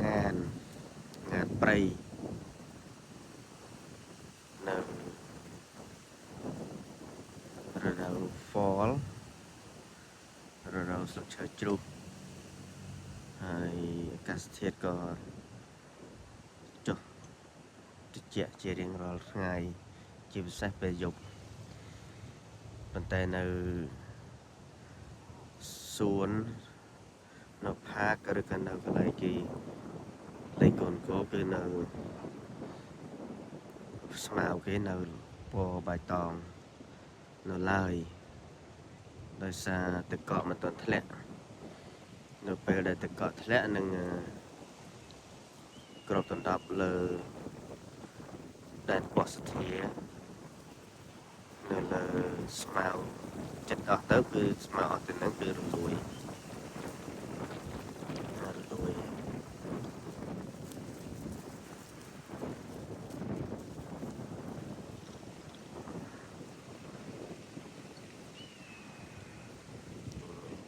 ngàn preyនៅរដូវ fall រដូវស្លឹកឈើជ្រុះហើយអាកាសធាតុក៏ចុះត្រជាក់ជារៀងរាល់ថ្ងៃជាពិសេសពេលយប់ប៉ុន្តែនៅសួននៅផាកឬក៏នៅកន្លែងគេលេងកូនគោគឺនៅស្មៅគេនៅពណ៌បៃតងនៅឡើយដោយសារទឹកកកមិនទាន់ធ្លាក់នៅពេលដែលទឹកកកធ្លាក់នឹងគ្របដណ្ដប់លើដែនបោះសទ្ធានៅលើស្មៅចិត្តអស់ទៅគឺស្មៅអស់ទៅនឹងគឺរលួយ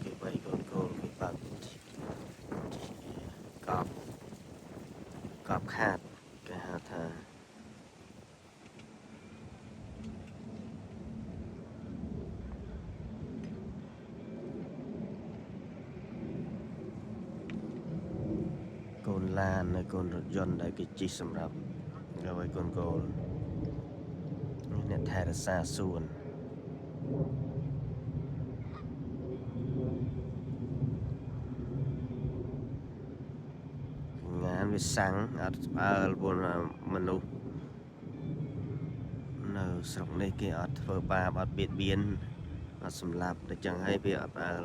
គេបីកូនគេបើកកប់ខាតគេហៅថាកូនឡាននៅកូនរថយន្តដែលគេជិះសម្រាប់ឲ្យកូនគោលអ្នកថែរក្សាសួនងានវាសាំងអត់ស្បើលពលមនុស្សនៅស្រុកនេះគេអត់ធ្វើបាបអត់បៀតបៀនអត់សម្លាប់តែចឹងហើយវាអត់ផ្អើល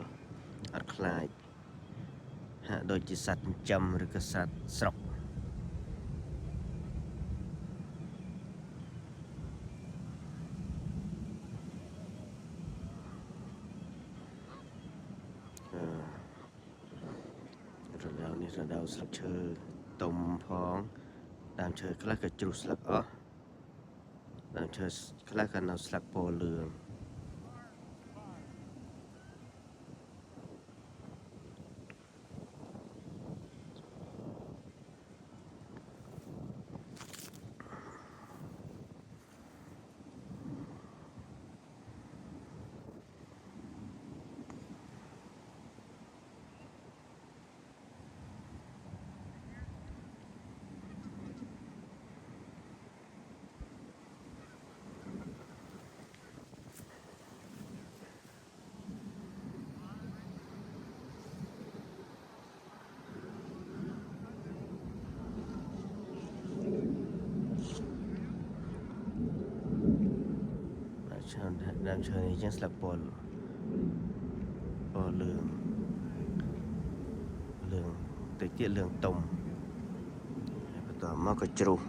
អត់ខ្លាចហាក់ដូចជាសត្វចិញ្ចឹមឬក៏សត្វស្រុករដូវនេះរដូវស្លឹកឈើទុំផងដើមឈើខ្លះក៏ជ្រុះស្លឹកអស់ដើមឈើខ្លះក៏នៅស្លឹកពណ៌លឿងដើមឈើនេះចឹងស្លឹកពណ៌លឿងតិចទៀតលឿងទុំហើយបន្ទាប់មកក៏ជ្រុះ